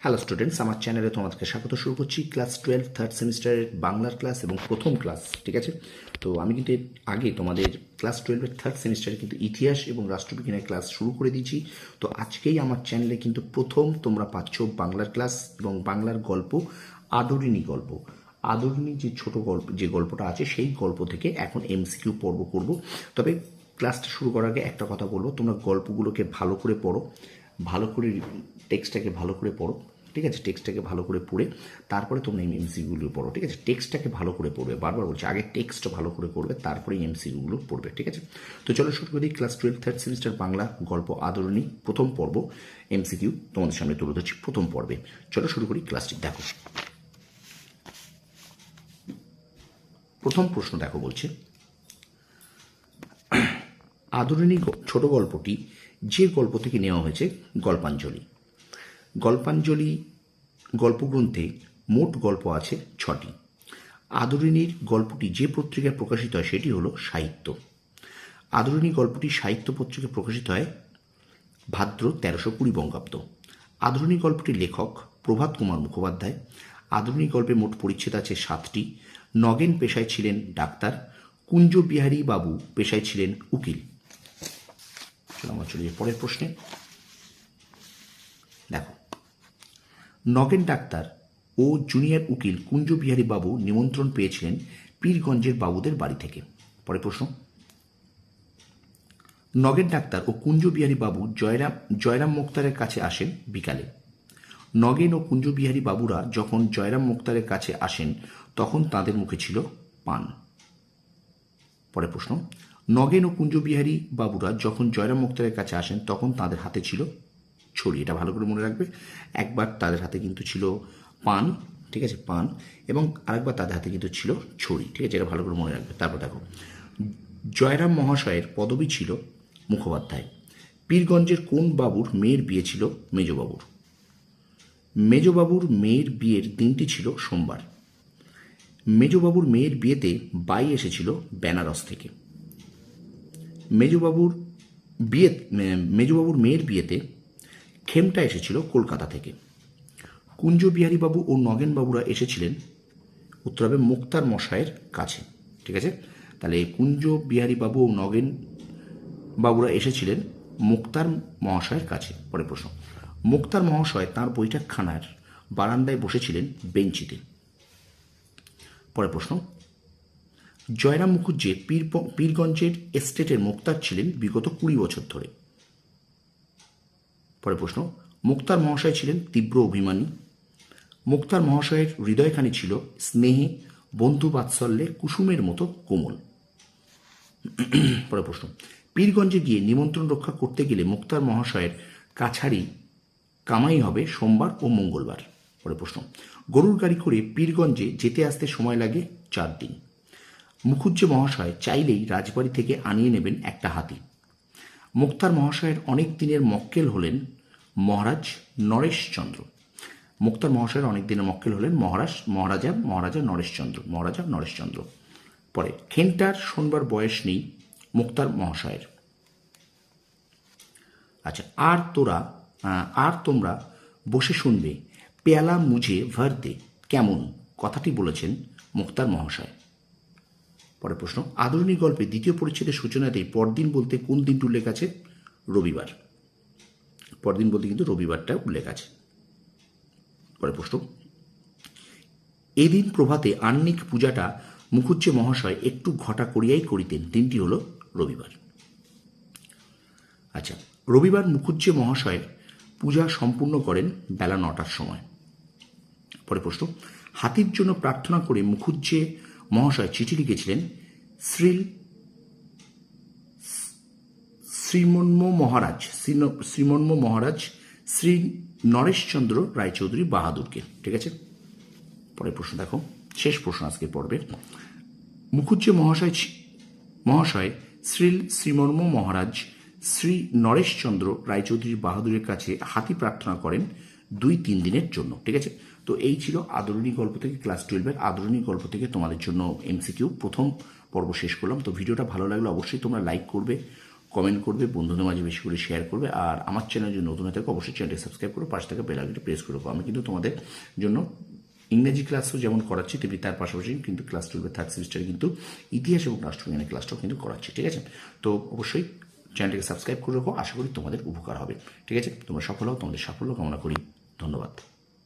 Hello students, আমার চ্যানেলে তোমাদেরকে স্বাগত। শুরু করছি ক্লাস 12 থার্ড সেমিস্টারের বাংলার ক্লাস এবং প্রথম ক্লাস। ঠিক আছে, তো আমি কিন্তু এর আগে তোমাদের ক্লাস 12-এর থার্ড সেমিস্টারে কিন্তু ইতিহাস এবং রাষ্ট্রবিজ্ঞানের ক্লাস শুরু করে দিয়েছি। তো আজকেই আমার চ্যানেলে কিন্তু প্রথম তোমরা পাচ্ছ বাংলার ক্লাস এবং বাংলার গল্প আদরিণী গল্প। আদরিণী যে ছোট গল্প, যে গল্পটা আছে সেই গল্প থেকে এখন এমসিকিউ পর্ব করব। তবে ক্লাসটা শুরু করার আগে একটা কথা বলবো, তোমরা গল্পগুলোকে ভালো করে পড়ো, ভালো করে টেক্সটটাকে ভালো করে পড়ো। ঠিক আছে, টেক্সটটাকে ভালো করে পড়ে তারপরে তোমরা এমসিকিউগুলো পড়ো। ঠিক আছে, টেক্সটটাকে ভালো করে পড়বে, বারবার বলছি, আগে টেক্সট ভালো করে পড়বে তারপরে এমসিকিউগুলো পড়বে। ঠিক আছে, তো চলো শুরু করি। ক্লাস 12 থার্ড সেমিস্টার বাংলা গল্প আদরিণী প্রথম পর্ব এমসিকিউ তোমাদের সামনে তুলে ধরছি প্রথম পর্বে। চলো শুরু করি ক্লাসটি। দেখো প্রথম প্রশ্ন, দেখো বলছে, আদরিণী ছোট গল্পটি যে গল্প থেকে নেওয়া হয়েছে গল্পাঞ্জলি। গল্পাঞ্জলি গল্পগ্রন্থে মোট গল্প আছে 6টি। আদরিণীর গল্পটি যে পত্রিকায় প্রকাশিত হয় সেটি হলো সাহিত্য। আদরিণী গল্পটি সাহিত্য পত্রিকায় প্রকাশিত হয় ভাদ্র 1320 বঙ্গাব্দ। আদরিণী গল্পটির লেখক প্রভাত কুমার মুখোপাধ্যায়। আদরিণী গল্পে মোট পরিচ্ছেদ আছে 7টি। নগেন পেশায় ছিলেন ডাক্তার, কুঞ্জ বিহারী বাবু পেশায় ছিলেন উকিল। আমরা চলে যাই পরের প্রশ্নে। দেখো, নগেন ডাক্তার ও জুনিয়র উকিল কুঞ্জ বিহারী বাবু নিমন্ত্রণ পেয়েছিলেন পীরগঞ্জের বাবুদের বাড়ি থেকে। পরের প্রশ্ন, নগেন ডাক্তার ও কুঞ্জ বিহারী বাবু জয়রাম মোক্তারের কাছে আসেন বিকালে। নগেন ও কুঞ্জ বিহারী বাবুরা যখন জয়রাম মোক্তারের কাছে আসেন তখন তাদের মুখে ছিল পান। পরের প্রশ্ন, নগেন ও কুঞ্জ বিহারী বাবুরা যখন জয়রাম মোক্তারের কাছে আসেন তখন তাদের হাতে ছিল ছড়ি। এটা ভালো করে মনে রাখবে। একবার তাদের হাতে কিন্তু ছিল পান, ঠিক আছে, পান, এবং আরেকবার তাদের হাতে কিন্তু ছিল ছড়ি। ঠিক আছে, এটা ভালো করে মনে রাখবে। তারপর দেখো, জয়রাম মহাশয়ের পদবী ছিল মুখোপাধ্যায়। পীরগঞ্জের কোন বাবুর মেয়ের বিয়ে ছিল মেজবাবুর? মেজবাবুর মেয়ের বিয়ের দিনটি ছিল সোমবার। মেজবাবুর মেয়ের বিয়েতে বাই এসেছিল বেনারস থেকে। মেজবাবুর মেয়ের বিয়েতে খেমটা এসেছিল কলকাতা থেকে। কুঞ্জ বিহারী বাবু ও নগেন বাবুরা এসেছিলেন, উত্তর হবে মুক্তার মশাইয়ের কাছে। ঠিক আছে, তাহলে কুঞ্জ বিহারী বাবু ও নগেন বাবুরা এসেছিলেন মুক্তার মহাশয়ের কাছে। পরের প্রশ্ন, মুক্তার মহাশয় তাঁর বৈঠকখানার বারান্দায় বসেছিলেন বেঞ্চিতে। পরের প্রশ্ন, জয়রাম মুখুজ্জে পীরগঞ্জের এস্টেটের মুক্তার ছিলেন বিগত 20 বছর ধরে। পরের প্রশ্ন, মুক্তার মহাশয় ছিলেন তীব্র অভিমানী। মুক্তার মহাশয়ের হৃদয়খানি ছিল স্নেহে, বন্ধু বাৎসল্যে কুসুমের মতো কোমল। পরের প্রশ্ন, পীরগঞ্জে গিয়ে নিমন্ত্রণ রক্ষা করতে গেলে মুক্তার মহাশয়ের কাছারি কামাই হবে সোমবার ও মঙ্গলবার। পরের প্রশ্ন, গরুর গাড়ি করে পীরগঞ্জে যেতে আসতে সময় লাগে 4 দিন। মুখুজ্জে মহাশয় চাইলেই রাজবাড়ি থেকে আনিয়ে নেবেন একটা হাতি। মুক্তার মহাশয়ের অনেক দিনের মক্কেল হলেন মহারাজ নরেশচন্দ্র। মুক্তার মহাশয়ের অনেক দিনের মক্কেল হলেন মহারাজা নরেশচন্দ্র। পরে, খেনটার শোনবার বয়স নেই মুক্তার মহাশয়ের। আচ্ছা, আর তোমরা বসে শুনবে পেয়ালা মুঝে ভর দে কেমন কথাটি বলেছেন মুক্তার মহাশয়। পরের প্রশ্ন, আদরিণী গল্পে দ্বিতীয় পরিচ্ছেদের সূচনাতেই পরদিন বলতে কোন দিনটি উল্লেখ আছে? রবিবার। পরদিন বলতে কিন্তু রবিবারটা উল্লেখ আছে। পরের প্রশ্ন, এদিন প্রভাতে আহ্নিক পূজাটা মুখুজ্জে মহাশয় একটু ঘটা করিয়াই করিতেন, দিনটি হল রবিবার। আচ্ছা, রবিবার মুখুজ্জে মহাশয় পূজা সম্পূর্ণ করেন বেলা 9টার সময়। পরের প্রশ্ন, হাতির জন্য প্রার্থনা করে মুখুজ্জে মহাশয় চিঠি লিখেছিলেন শ্রীমন্ম মহারাজ শ্রী নরেশচন্দ্র রায়চৌধুরী বাহাদুরকে। ঠিক আছে, পরের প্রশ্ন দেখো, শেষ প্রশ্ন আজকে পড়বে। মুখুজ্জে মহাশয় শ্রীমন্ম মহারাজ শ্রী নরেশচন্দ্র রায়চৌধুরী বাহাদুরের কাছে হাতি প্রার্থনা করেন 2-3 দিনের জন্য। ঠিক আছে, তো এই ছিল আদরিণী গল্প থেকে, ক্লাস 12-এর আদরিণী গল্প থেকে তোমাদের জন্য এমসিকিউ প্রথম পর্ব শেষ করলাম। তো ভিডিওটা ভালো লাগলে অবশ্যই তোমরা লাইক করবে, কমেন্ট করবে, বন্ধুদের মাঝে বেশি করে শেয়ার করবে। আর আমার চ্যানেল যদি নতুন হয়ে থাকে অবশ্যই চ্যানেলটি সাবস্ক্রাইব করে পাশে থাকা বেল আইকনটি প্রেস করে রাখো। আমি কিন্তু তোমাদের জন্য ইংরেজি ক্লাসও যেমন করাচ্ছি, তেমনি তার পাশাপাশি কিন্তু ক্লাস 12-এর থার্ড সেমিস্টারে কিন্তু ইতিহাস এবং রাষ্ট্রবিজ্ঞানের ক্লাসটাও কিন্তু করাচ্ছি, ঠিক আছে? তো অবশ্যই চ্যানেলটিকে সাবস্ক্রাইব করে রাখো, আশা করি তোমাদের উপকার হবে, ঠিক আছে? তোমরা সফল হও, তোমাদের সাফল্য কামনা করি। ধন্যবাদ।